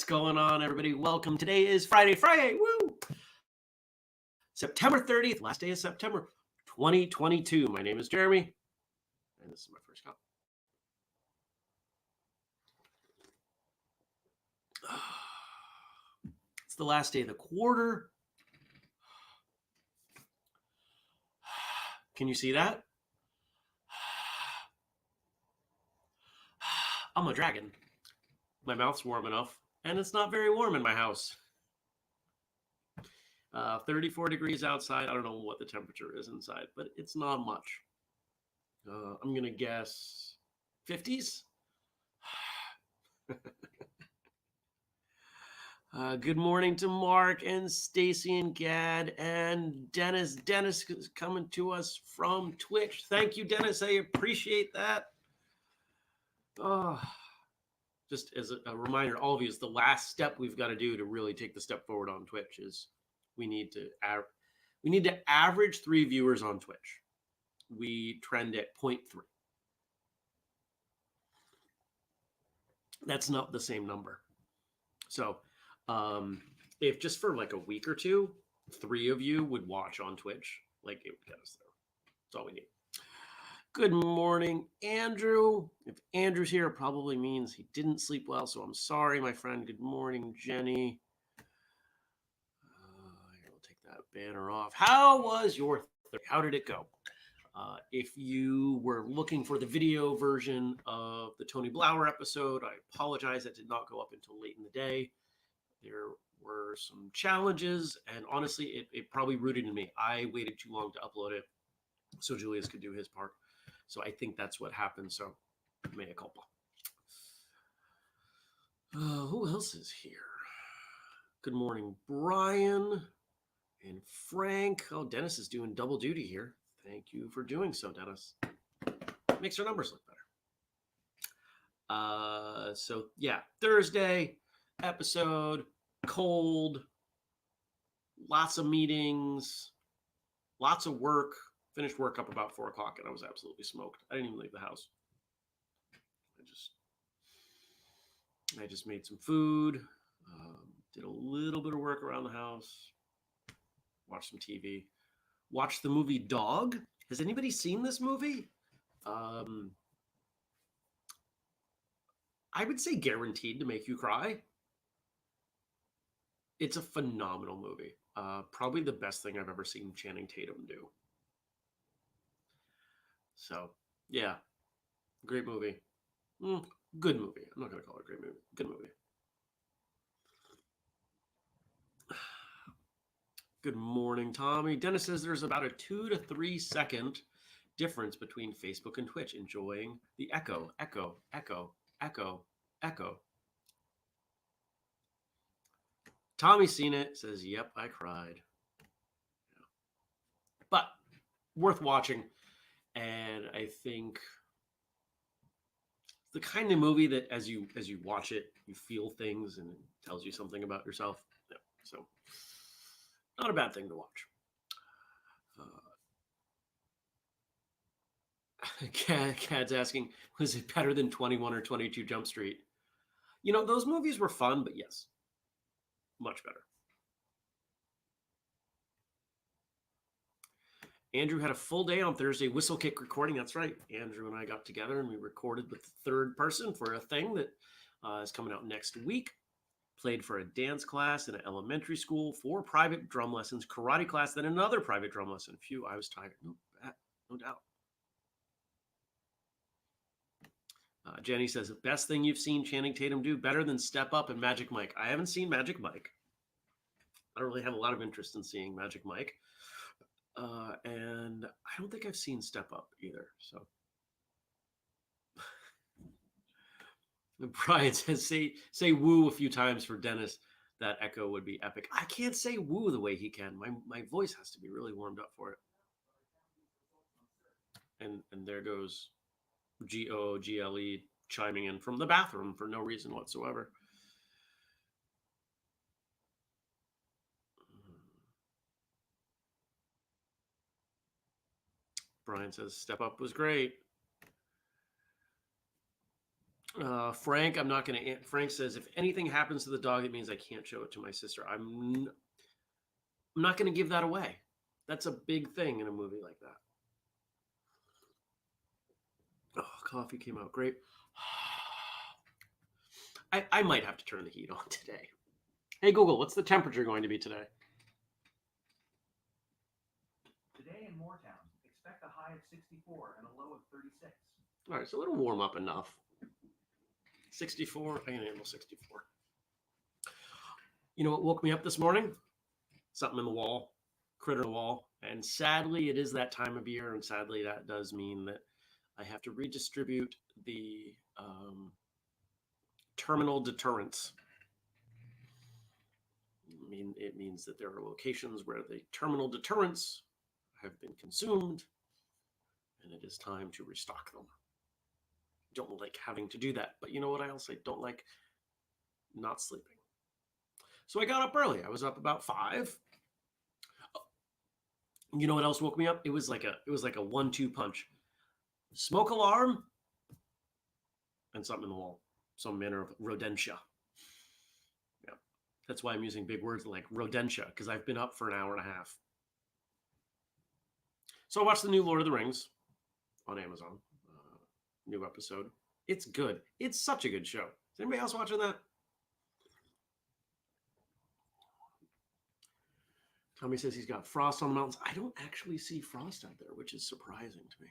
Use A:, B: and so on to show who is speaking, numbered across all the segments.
A: What's going on, everybody? Welcome. Today is FRIYAY. Woo! September 30th, last day of September 2022. My name is Jeremy, and this is my first cup. It's the last day of the quarter. Can you see that? I'm a dragon. My mouth's warm enough, and it's not very warm in my house. 34 degrees outside. I don't know what the temperature is inside, but it's not much. I'm going to guess 50s. Good morning to Mark and Stacy and Gad and Dennis. Dennis is coming to us from Twitch. Thank you, Dennis. I appreciate that. Just as a reminder, all of you, is the last step we've got to do to really take the step forward on Twitch is we need to average 3 viewers on Twitch. We trend at 0.3. That's not the same number. So if just for like a week or two, 3 of you would watch on Twitch, like it would get us there. That's all we need. Good morning, Andrew. If Andrew's here, it probably means he didn't sleep well, so I'm sorry, my friend. Good morning, Jenny. I'll take that banner off. How was your Thursday? How did it go? If you were looking for the video version of the Tony Blauer episode, I apologize. It did not go up until late in the day. There were some challenges, and honestly, it probably rooted in me. I waited too long to upload it so Julius could do his part. So I think that's what happened. So mea culpa. Who else is here? Good morning, Brian and Frank. Oh, Dennis is doing double duty here. Thank you for doing so, Dennis. Makes our numbers look better. So yeah, Thursday episode, cold, lots of meetings, lots of work. Finished work up about 4 o'clock, and I was absolutely smoked. I didn't even leave the house. I just made some food, did a little bit of work around the house, watched some TV, watched the movie Dog. Has anybody seen this movie? I would say guaranteed to make you cry. It's a phenomenal movie. Probably the best thing I've ever seen Channing Tatum do. So, yeah, great movie. Good movie. I'm not going to call it a great movie. Good movie. Good morning, Tommy. Dennis says there's about a 2 to 3 second difference between Facebook and Twitch. Enjoying the echo, echo, echo, echo, echo. Tommy's seen it. Says, yep, I cried. Yeah. But worth watching. And I think the kind of movie that as you watch it, you feel things and it tells you something about yourself. Yeah, so not a bad thing to watch. Cad's asking, was it better than 21 or 22 Jump Street? You know, those movies were fun, but yes, much better. Andrew had a full day on Thursday whistlekick recording. That's right. Andrew and I got together and we recorded with the third person for a thing that is coming out next week. Played for a dance class in an elementary school, 4 private drum lessons, karate class, then another private drum lesson. Phew, I was tired. No doubt. Jenny says, the best thing you've seen Channing Tatum do, better than Step Up and Magic Mike. I haven't seen Magic Mike. I don't really have a lot of interest in seeing Magic Mike. And I don't think I've seen Step Up either. So Brian says, say woo a few times for Dennis. That echo would be epic. I can't say woo the way he can. My voice has to be really warmed up for it. And there goes GOGLE chiming in from the bathroom for no reason whatsoever. Brian says, Step Up was great. Frank, I'm not going to. Frank says, if anything happens to the dog, it means I can't show it to my sister. I'm not going to give that away. That's a big thing in a movie like that. Oh, coffee came out great. I might have to turn the heat on today. Hey, Google, what's the temperature going to be today?
B: Today in Moortown, expect a high of 64 and a low of 36.
A: All right, so it'll warm up enough. 64, I can handle 64. You know what woke me up this morning? Something in the wall, critter in the wall. And sadly, it is that time of year. And sadly, that does mean that I have to redistribute the terminal deterrents. It means that there are locations where the terminal deterrents have been consumed, and it is time to restock them. Don't like having to do that, but you know what I also don't like? Not sleeping. So I got up early. I was up about 5. You know what else woke me up? It was like a 1-2 punch. Smoke alarm and something in the wall. Some manner of rodentia. Yeah. That's why I'm using big words like rodentia, because I've been up for an hour and a half. So I watched the new Lord of the Rings on Amazon. New episode. It's good. It's such a good show. Is anybody else watching that? Tommy says he's got frost on the mountains. I don't actually see frost out there, which is surprising to me.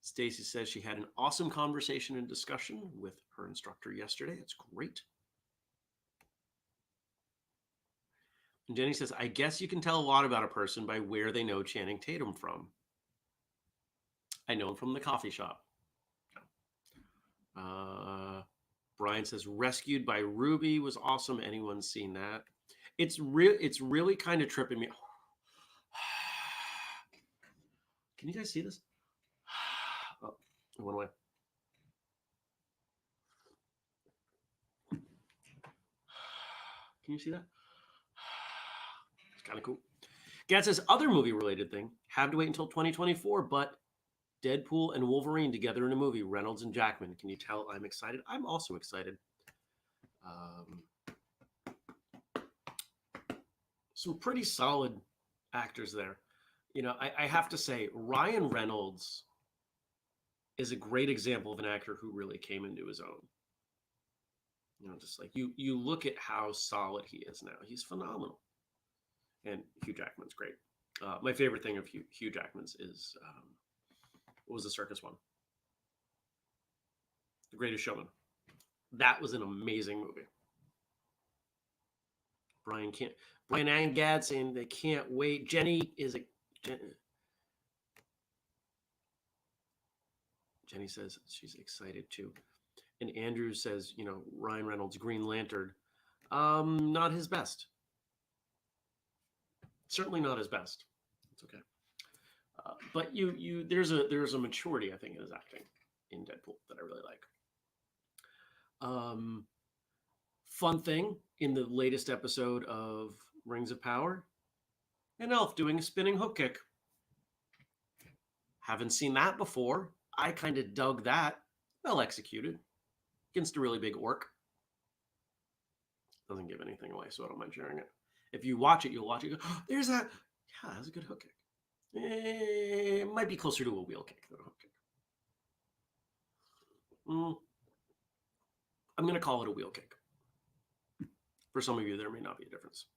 A: Stacy says she had an awesome conversation and discussion with her instructor yesterday. It's great. And Jenny says, I guess you can tell a lot about a person by where they know Channing Tatum from. I know him from the coffee shop. Brian says, rescued by Ruby was awesome. Anyone seen that? It's really kind of tripping me. Can you guys see this? Oh, it went away. Can you see that? It's kind of cool. Gad says, other movie related thing, have to wait until 2024, but Deadpool and Wolverine together in a movie, Reynolds and Jackman. Can you tell I'm excited? I'm also excited. Some pretty solid actors there. You know, I have to say, Ryan Reynolds is a great example of an actor who really came into his own. You know, just like you look at how solid he is now. He's phenomenal. And Hugh Jackman's great. My favorite thing of Hugh Jackman's is, what was the circus one? The Greatest Showman. That was an amazing movie. Brian and Gad saying they can't wait. Jenny says she's excited too. And Andrew says, you know, Ryan Reynolds, Green Lantern, not his best. Certainly not his best. It's okay. But there's a maturity, I think, in his acting in Deadpool that I really like. Fun thing in the latest episode of Rings of Power, an elf doing a spinning hook kick. Haven't seen that before. I kind of dug that. Well executed against a really big orc. Doesn't give anything away, so I don't mind sharing it. If you watch it, you'll watch it. Go, oh, there's that. Yeah, that's a good hook kick. It might be closer to a wheel kick than a hook kick. I'm going to call it a wheel kick. For some of you, there may not be a difference.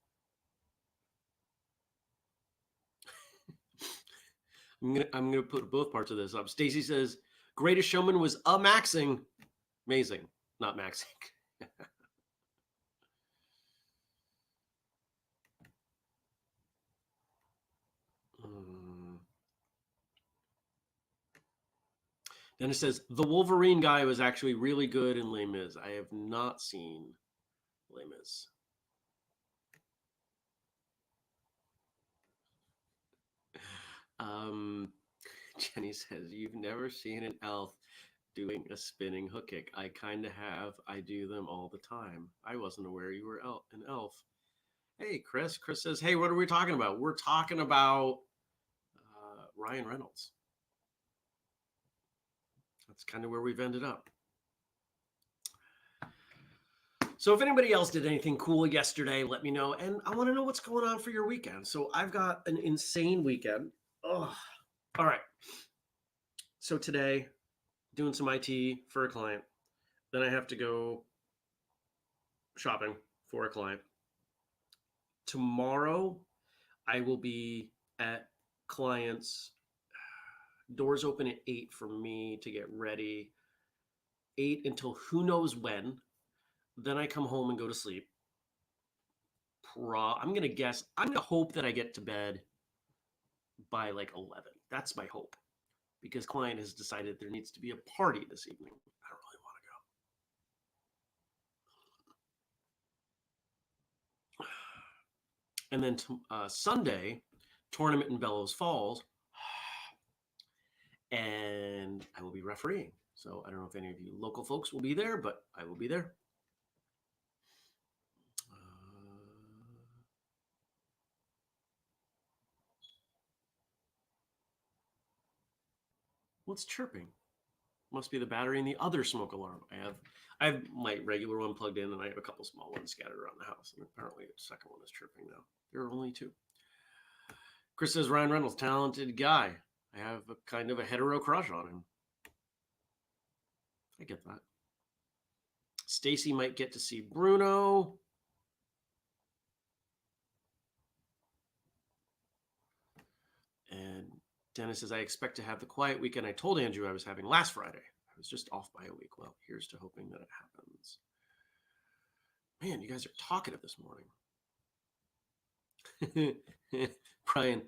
A: I'm gonna put both parts of this up. Stacy says, Greatest Showman was a maxing. Amazing, not maxing. Then it says, the Wolverine guy was actually really good in Les Mis. I have not seen Les Mis. Jenny says, you've never seen an elf doing a spinning hook kick. I kind of have. I do them all the time. I wasn't aware you were an elf. Hey, Chris. Chris says, hey, what are we talking about? We're talking about Ryan Reynolds. That's kind of where we've ended up. So if anybody else did anything cool yesterday, let me know. And I want to know what's going on for your weekend. So I've got an insane weekend. Oh, all right. So today, doing some IT for a client. Then I have to go shopping for a client. Tomorrow, I will be at clients. Doors open at 8 for me to get ready. 8 until who knows when. Then I come home and go to sleep. I'm going to hope that I get to bed by like 11. That's my hope. Because client has decided there needs to be a party this evening. I don't really want to go. And then Sunday, tournament in Bellows Falls. And I will be refereeing. So I don't know if any of you local folks will be there, but I will be there. What's chirping? Must be the battery in the other smoke alarm. I have my regular one plugged in, and I have a couple small ones scattered around the house. And apparently, the second one is chirping now. There are only 2. Chris says Ryan Reynolds, talented guy. I have a kind of a hetero crush on him. I get that. Stacy might get to see Bruno. And Dennis says, I expect to have the quiet weekend I told Andrew I was having last Friday. I was just off by a week. Well, here's to hoping that it happens. Man, you guys are talkative this morning. Brian,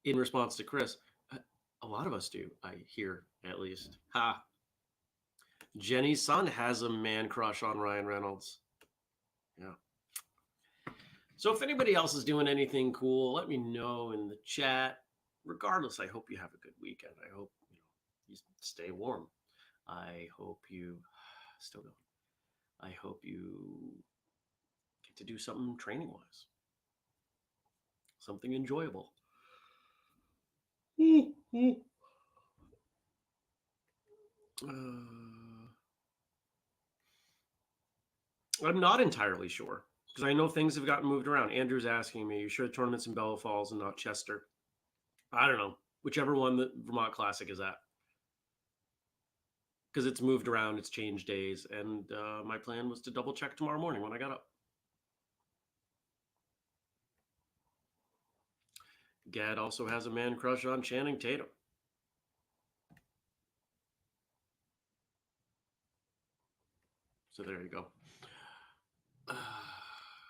A: in response to Chris, a lot of us do, I hear at least. Ha. Jenny's son has a man crush on Ryan Reynolds. Yeah. So if anybody else is doing anything cool, let me know in the chat. Regardless, I hope you have a good weekend. I hope you stay warm. I hope you still going. I hope you get to do something training-wise. Something enjoyable. I'm not entirely sure because I know things have gotten moved around. Andrew's asking me, you sure the tournament's in Bellows Falls and not Chester? I don't know. Whichever one the Vermont Classic is at. Because it's moved around, it's changed days. And my plan was to double check tomorrow morning when I got up. Gad also has a man crush on Channing Tatum. So there you go.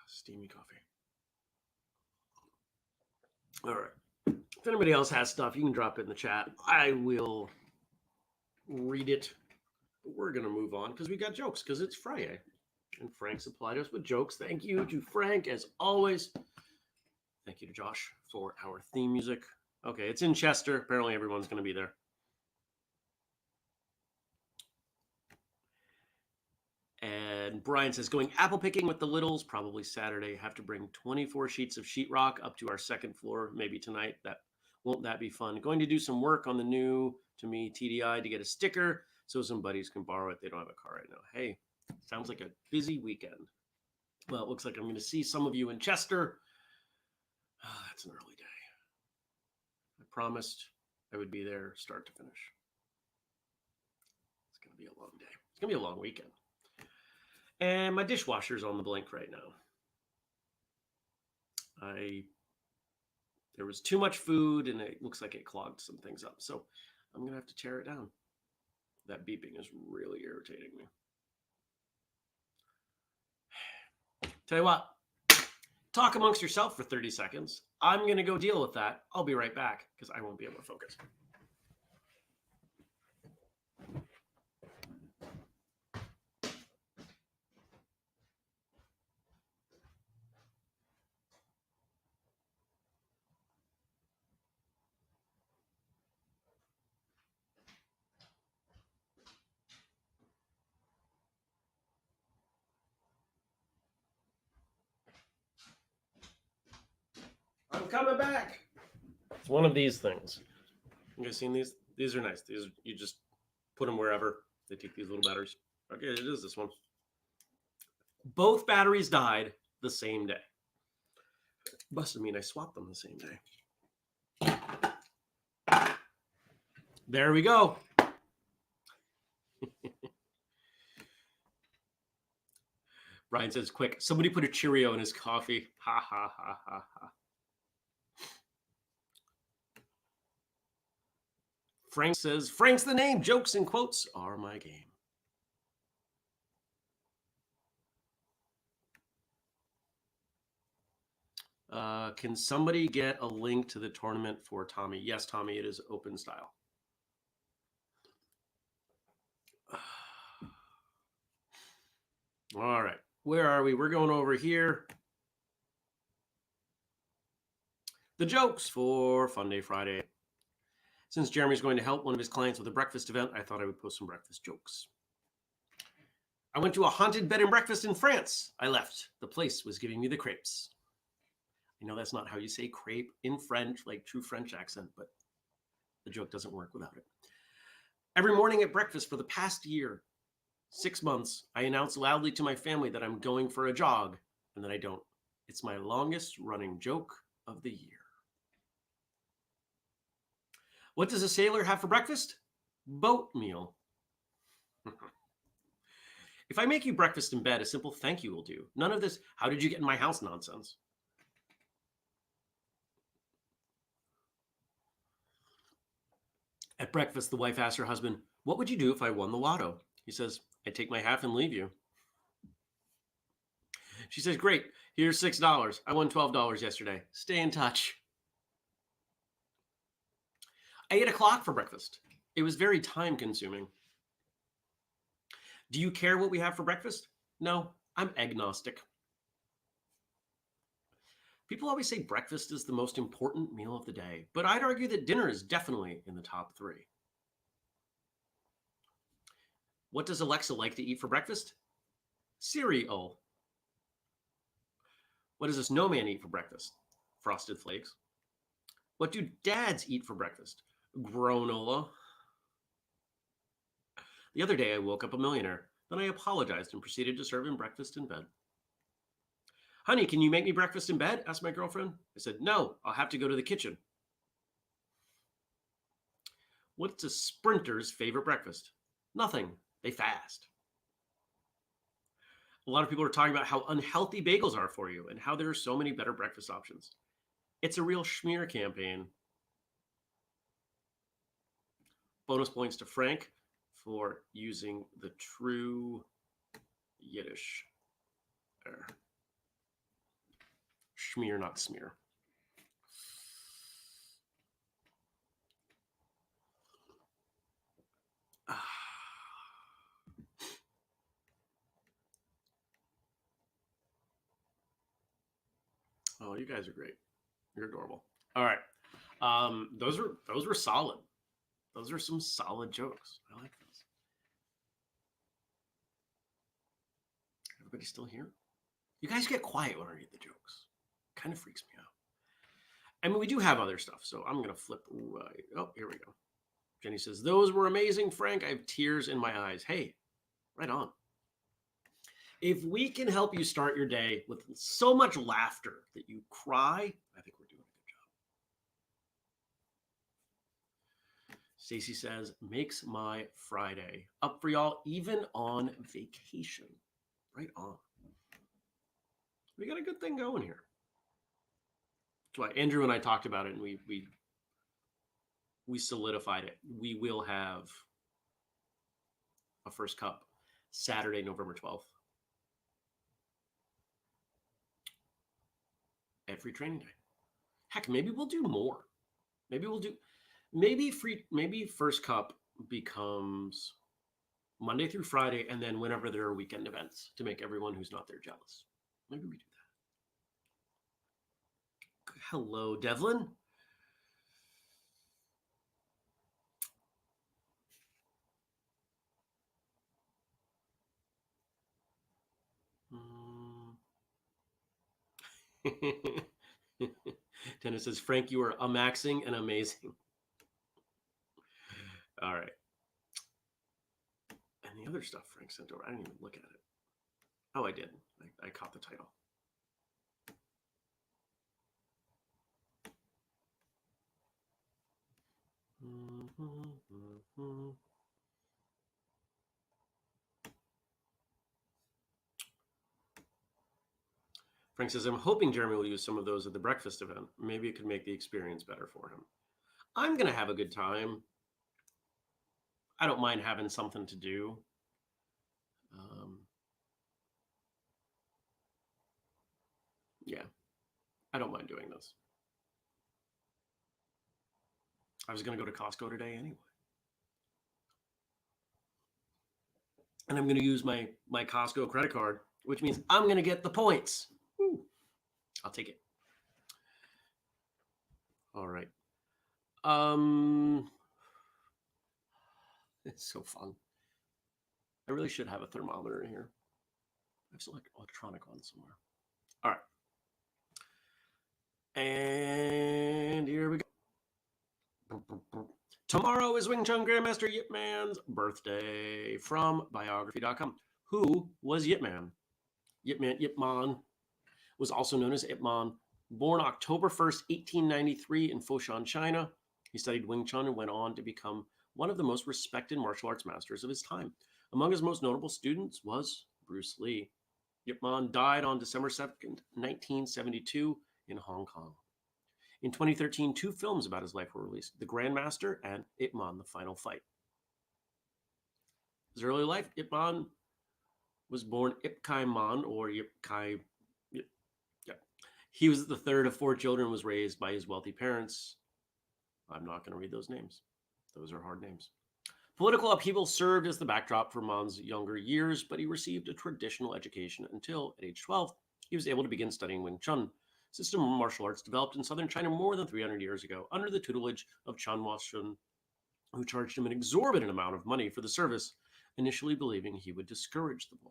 A: Steamy coffee. All right. If anybody else has stuff, you can drop it in the chat. I will read it. But we're going to move on because we got jokes because it's FRIYAY. And Frank supplied us with jokes. Thank you to Frank, as always. Thank you to Josh for our theme music. Okay, it's in Chester. Apparently everyone's going to be there. And Brian says, going apple picking with the littles, probably Saturday. Have to bring 24 sheets of sheetrock up to our second floor, maybe tonight. Won't that be fun? Going to do some work on the new, to me, TDI to get a sticker so some buddies can borrow it. They don't have a car right now. Hey, sounds like a busy weekend. Well, it looks like I'm going to see some of you in Chester. Oh, that's an early day. I promised I would be there start to finish. It's going to be a long day. It's going to be a long weekend. And my dishwasher's on the blink right now. There was too much food and it looks like it clogged some things up. So I'm going to have to tear it down. That beeping is really irritating me. Tell you what, talk amongst yourself for 30 seconds. I'm going to go deal with that. I'll be right back because I won't be able to focus. I'm coming back. It's one of these things. You guys seen these? These are nice. These you just put them wherever. They take these little batteries. Okay, it is this one. Both batteries died the same day. Must mean I swapped them the same day. There we go. Brian says, quick, somebody put a Cheerio in his coffee. Ha, ha, ha, ha, ha. Frank says, Frank's the name. Jokes and quotes are my game. Can somebody get a link to the tournament for Tommy? Yes, Tommy, it is open style. All right. Where are we? We're going over here. The jokes for Funday Friday. Since Jeremy's going to help one of his clients with a breakfast event, I thought I would post some breakfast jokes. I went to a haunted bed and breakfast in France. I left. The place was giving me the crepes. I know that's not how you say crepe in French, like true French accent, but the joke doesn't work without it. Every morning at breakfast for the past year, 6 months, I announce loudly to my family that I'm going for a jog, and then I don't. It's my longest running joke of the year. What does a sailor have for breakfast? Boat meal. If I make you breakfast in bed, a simple thank you will do. None of this, how did you get in my house nonsense. At breakfast, the wife asks her husband, what would you do if I won the lotto? He says, I'd take my half and leave you. She says, great, here's $6. I won $12 yesterday. Stay in touch. I ate a clock for breakfast. It was very time consuming. Do you care what we have for breakfast? No, I'm agnostic. People always say breakfast is the most important meal of the day, but I'd argue that dinner is definitely in the top 3. What does Alexa like to eat for breakfast? Cereal. What does a snowman eat for breakfast? Frosted Flakes. What do dads eat for breakfast? Granola. The other day I woke up a millionaire. Then I apologized and proceeded to serve him breakfast in bed. Honey, can you make me breakfast in bed? Asked my girlfriend. I said, no, I'll have to go to the kitchen. What's a sprinter's favorite breakfast? Nothing. They fast. A lot of people are talking about how unhealthy bagels are for you and how there are so many better breakfast options. It's a real schmear campaign. Bonus points to Frank for using the true Yiddish. Schmear, not smear. Oh, you guys are great. You're adorable. All right. Those were solid. Those are some solid jokes. I like those. Everybody still here? You guys get quiet when I read the jokes. Kind of freaks me out. I mean, we do have other stuff, so I'm going to flip right. Oh, here we go. Jenny says, those were amazing, Frank. I have tears in my eyes. Hey, right on. If we can help you start your day with so much laughter that you cry, I think we're doing a good job. Stacy says, makes my Friday. Up for y'all, even on vacation. Right on. We got a good thing going here. That's why Andrew and I talked about it, and we solidified it. We will have a first cup Saturday, November 12th. Every training day. Heck, maybe we'll do more. Maybe first cup becomes Monday through Friday, and then whenever there are weekend events to make everyone who's not there jealous. Maybe we do that. Hello, Devlin. Dennis says, Frank, you are amaxing and amazing. All right. And the other stuff Frank sent over, I didn't even look at it. Oh, I did. I caught the title. Frank says, I'm hoping Jeremy will use some of those at the breakfast event. Maybe it could make the experience better for him. I'm going to have a good time. I don't mind having something to do. Yeah, I don't mind doing this. I was going to go to Costco today anyway. And I'm going to use my Costco credit card, which means I'm going to get the points. Woo. I'll take it. All right. It's so fun. I really should have a thermometer in here. I have some electronic one somewhere. All right. And here we go. Tomorrow is Wing Chun Grandmaster Yip Man's birthday. From biography.com. Who was Yip Man? Yip Man was also known as Ip Man. Born October 1st, 1893 in Foshan, China. He studied Wing Chun and went on to become one of the most respected martial arts masters of his time. Among his most notable students was Bruce Lee. Yip Man died on December 2nd, 1972 in Hong Kong. In 2013, 2 films about his life were released, The Grandmaster and Ip Man, The Final Fight. His early life, Ip Man was born Yip Kai Man, or Yip Kai. Yeah. He was the third of 4 children and was raised by his wealthy parents. I'm not going to read those names. Those are hard names. Political upheaval served as the backdrop for Man's younger years, but he received a traditional education until, at age 12, he was able to begin studying Wing Chun, a system of martial arts developed in southern China more than 300 years ago under the tutelage of Chan Wah Shun, who charged him an exorbitant amount of money for the service, initially believing he would discourage the boy.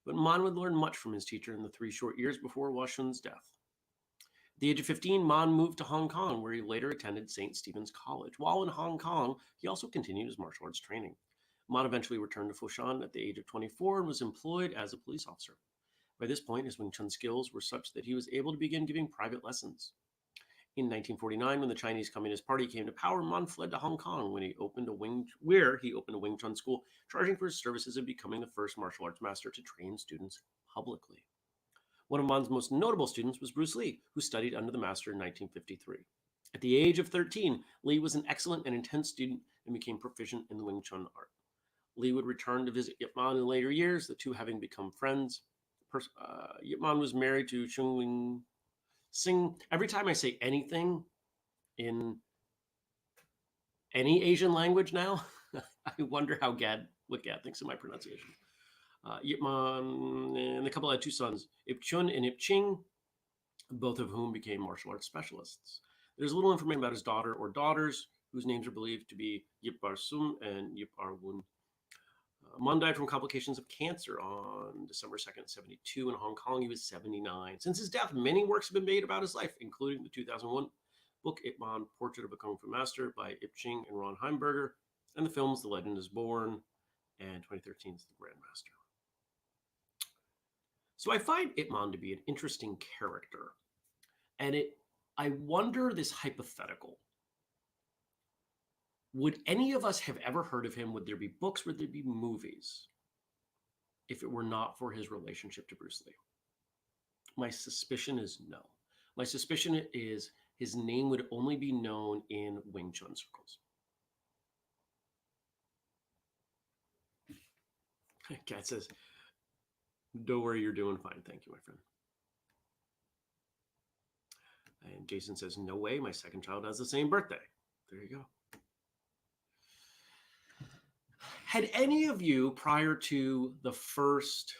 A: But Man would learn much from his teacher in the 3 short years before Wah Shun's death. At the age of 15, Man moved to Hong Kong, where he later attended St. Stephen's College. While in Hong Kong, he also continued his martial arts training. Man eventually returned to Foshan at the age of 24 and was employed as a police officer. By this point, his Wing Chun skills were such that he was able to begin giving private lessons. In 1949, when the Chinese Communist Party came to power, Man fled to Hong Kong when he opened a Wing Chun school, charging for his services and becoming the first martial arts master to train students publicly. One of Man's most notable students was Bruce Lee, who studied under the master in 1953. At the age of 13, Lee was an excellent and intense student and became proficient in the Wing Chun art. Lee would return to visit Yip Man in later years, the two having become friends. Yip Man was married to Chung Wing Sing. Every time I say anything in any Asian language now, I wonder what Gad thinks of my pronunciation. Yip Man and the couple had 2 sons, Ip Chun and Ip Ching, both of whom became martial arts specialists. There's little information about his daughter or daughters, whose names are believed to be Yip Bar Sum and Yip Ar Wun. Man died from complications of cancer on December 2nd, 72 in Hong Kong. He was 79. Since his death, many works have been made about his life, including the 2001 book Ip Man, Portrait of a Kung Fu Master by Ip Ching and Ron Heimberger, and the films The Legend is Born and 2013's The Grandmaster. So I find Ip Man to be an interesting character. And I wonder this hypothetical. Would any of us have ever heard of him? Would there be books? Would there be movies? If it were not for his relationship to Bruce Lee? My suspicion is no. My suspicion is his name would only be known in Wing Chun circles. Kat says, don't worry, you're doing fine. Thank you, my friend. And Jason says, no way, my second child has the same birthday. There you go. Had any of you, prior to the first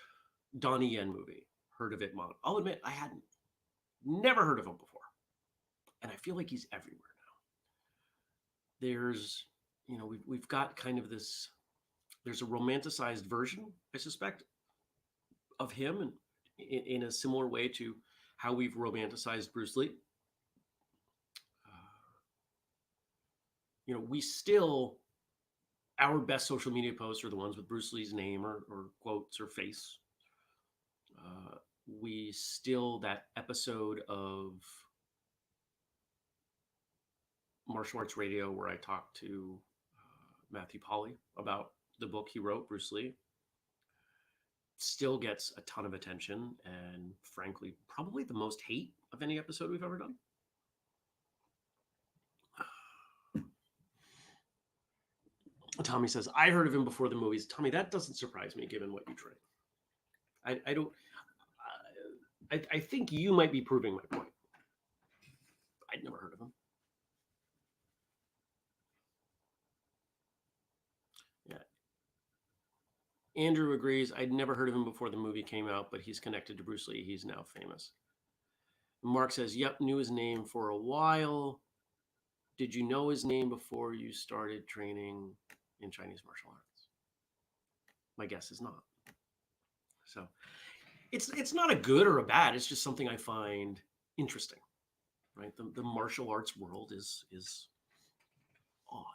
A: Donnie Yen movie, heard of Ip Man? I'll admit, I hadn't. Never heard of him before. And I feel like he's everywhere now. There's, we've got kind of this, there's a romanticized version, I suspect, of him, and in a similar way to how we've romanticized Bruce Lee. We still Our best social media posts are the ones with Bruce Lee's name or quotes or face. We still, that episode of Martial Arts Radio where I talked to Matthew Polly about the book he wrote, Bruce Lee, still gets a ton of attention and, frankly, probably the most hate of any episode we've ever done. Tommy says, I heard of him before the movies. Tommy, that doesn't surprise me given what you train. I don't. I think you might be proving my point. I'd never heard of him. Yeah. Andrew agrees. I'd never heard of him before the movie came out, but he's connected to Bruce Lee. He's now famous. Mark says, yep, knew his name for a while. Did you know his name before you started training in Chinese martial arts? My guess is not. So it's not a good or a bad. It's just something I find interesting, right? The martial arts world is odd.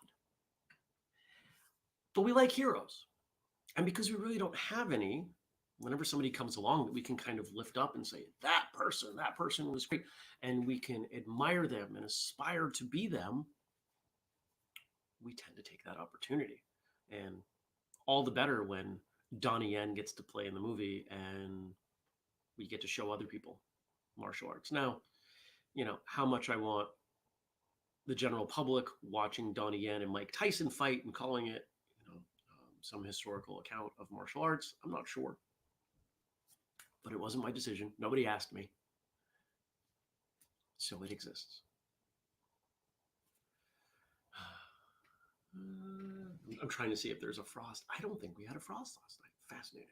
A: But we like heroes. And because we really don't have any, whenever somebody comes along that we can kind of lift up and say, that person was great, and we can admire them and aspire to be them, we tend to take that opportunity. And all the better when Donnie Yen gets to play in the movie and we get to show other people martial arts. Now, you know, how much I want the general public watching Donnie Yen and Mike Tyson fight and calling it, you know, some historical account of martial arts, I'm not sure. But it wasn't my decision. Nobody asked me. So it exists. I'm trying to see if there's a frost. I don't think we had a frost last night. Fascinating.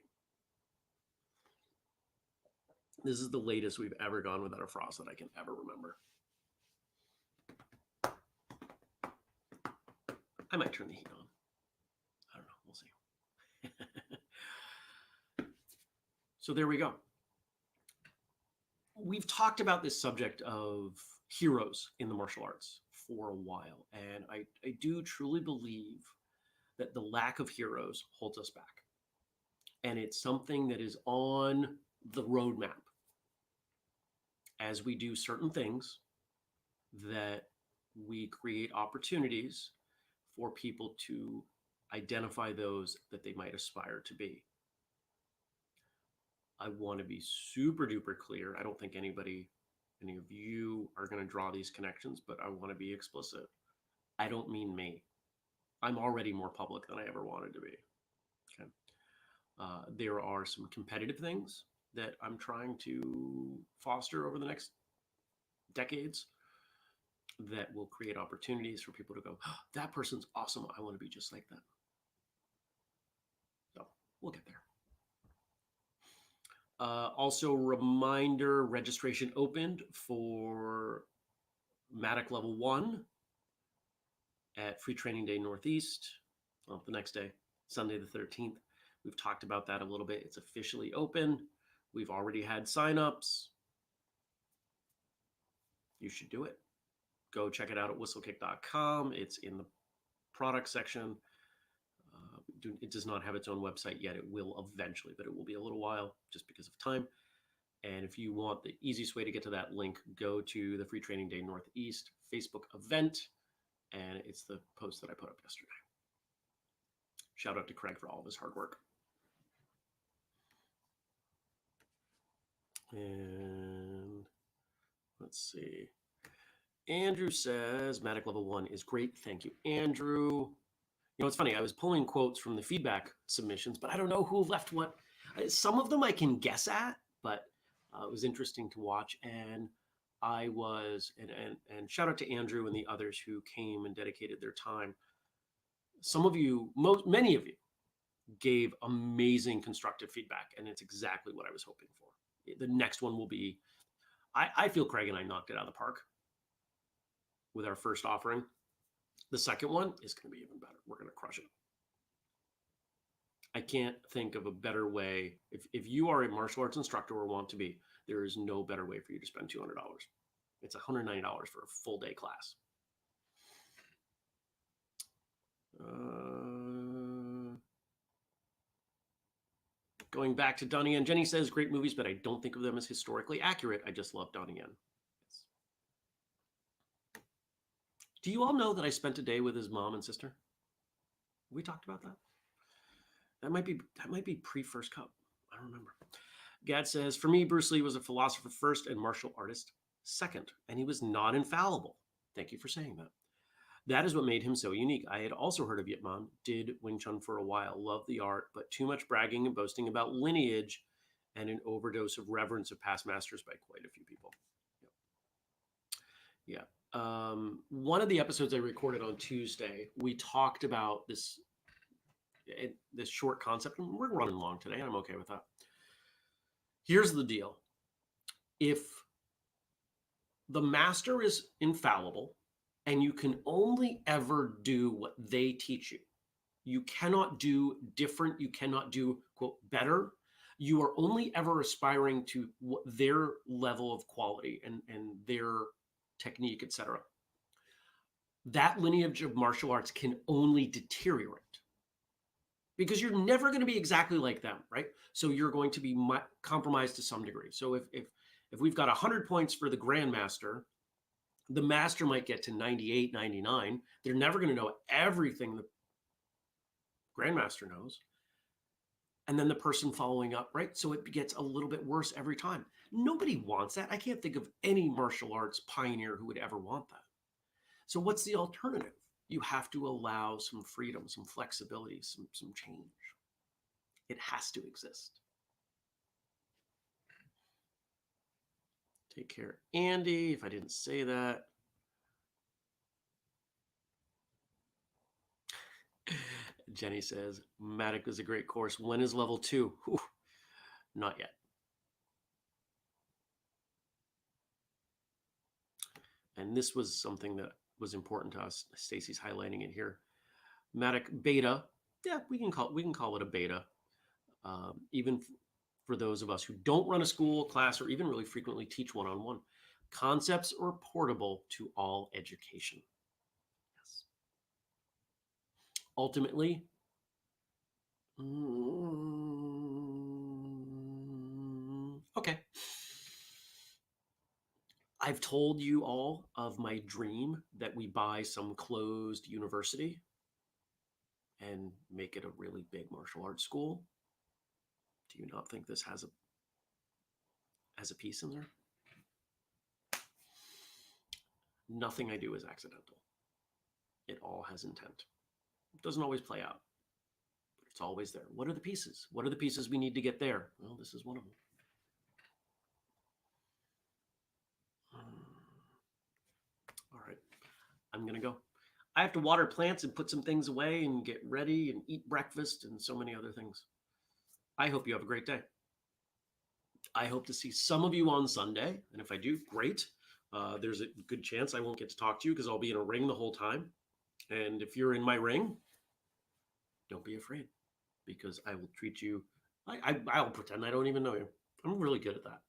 A: This is the latest we've ever gone without a frost that I can ever remember. I might turn the heat on. I don't know. We'll see. So there we go. We've talked about this subject of heroes in the martial arts for a while, and I do truly believe that the lack of heroes holds us back. And it's something that is on the roadmap as we do certain things, that we create opportunities for people to identify those that they might aspire to be. I want to be super duper clear. I don't think any of you are going to draw these connections, but I want to be explicit. I don't mean me. I'm already more public than I ever wanted to be. Okay. There are some competitive things that I'm trying to foster over the next decades that will create opportunities for people to go, oh, that person's awesome. I want to be just like that. So we'll get there. Also, reminder, registration opened for Matic Level 1 at Free Training Day Northeast. Well, the next day, Sunday the 13th. We've talked about that a little bit. It's officially open. We've already had signups. You should do it. Go check it out at whistlekick.com. It's in the product section. It does not have its own website yet. It will eventually, but it will be a little while just because of time. And if you want the easiest way to get to that link, go to the Free Training Day Northeast Facebook event, and it's the post that I put up yesterday. Shout out to Craig for all of his hard work. And let's see. Andrew says, Matic Level 1 is great. Thank you, Andrew. You know, it's funny. I was pulling quotes from the feedback submissions, but I don't know who left what. Some of them I can guess at, but it was interesting to watch. And I was, and shout out to Andrew and the others who came and dedicated their time. Some of you, many of you, gave amazing constructive feedback, and it's exactly what I was hoping for. The next one will be, I feel Craig and I knocked it out of the park with our first offering. The second one is going to be even better. We're going to crush it. I can't think of a better way. If you are a martial arts instructor or want to be, there is no better way for you to spend $200. It's $190 for a full day class. Going back to Donnie Yen, Jenny says, great movies, but I don't think of them as historically accurate. I just love Donnie Yen. Yes. Do you all know that I spent a day with his mom and sister? We talked about that. That might be pre-First Cup. I don't remember. Gad says, for me, Bruce Lee was a philosopher first and martial artist second, and he was not infallible. Thank you for saying that. That is what made him so unique. I had also heard of Yip Man, did Wing Chun for a while, loved the art, but too much bragging and boasting about lineage and an overdose of reverence of past masters by quite a few people. Yep. Yeah. One of the episodes I recorded on Tuesday, we talked about this short concept, and we're running long today, and I'm okay with that. Here's the deal. If the master is infallible and you can only ever do what they teach you, you cannot do different, you cannot do, quote, better. You are only ever aspiring to their level of quality and their technique, etc. That lineage of martial arts can only deteriorate because you're never going to be exactly like them, right? So you're going to be compromised to some degree. So if we've got 100 points for the Grandmaster, the master might get to 98, 99. They're never going to know everything the Grandmaster knows. And then the person following up, right? So it gets a little bit worse every time. Nobody wants that. I can't think of any martial arts pioneer who would ever want that. So what's the alternative? You have to allow some freedom, some flexibility, some change. It has to exist. Take care, Andy, if I didn't say that. Jenny says, Matic is a great course. When is level 2? Whew, not yet. And this was something that was important to us. Stacy's highlighting it here. Matic beta, yeah, we can call it a beta. Even for those of us who don't run a school, class, or even really frequently teach one-on-one. Concepts are portable to all education. Yes. Ultimately, okay. I've told you all of my dream that we buy some closed university and make it a really big martial arts school. Do you not think this has a piece in there? Nothing I do is accidental. It all has intent. It doesn't always play out, but it's always there. What are the pieces? What are the pieces we need to get there? Well, this is one of them. All right, I'm gonna go. I have to water plants and put some things away and get ready and eat breakfast and so many other things. I hope you have a great day. I hope to see some of you on Sunday. And if I do, great. There's a good chance I won't get to talk to you because I'll be in a ring the whole time. And if you're in my ring, don't be afraid because I will treat you. I'll pretend I don't even know you. I'm really good at that.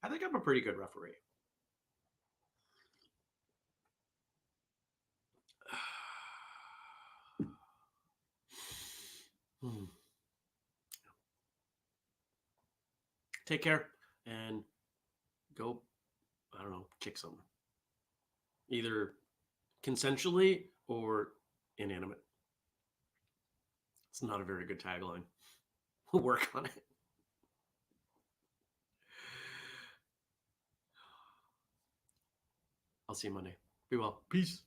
A: I think I'm a pretty good referee. Take care and go, I don't know, kick someone. Either consensually or inanimate. It's not a very good tagline. We'll work on it. I'll see you Monday. Be well. Peace.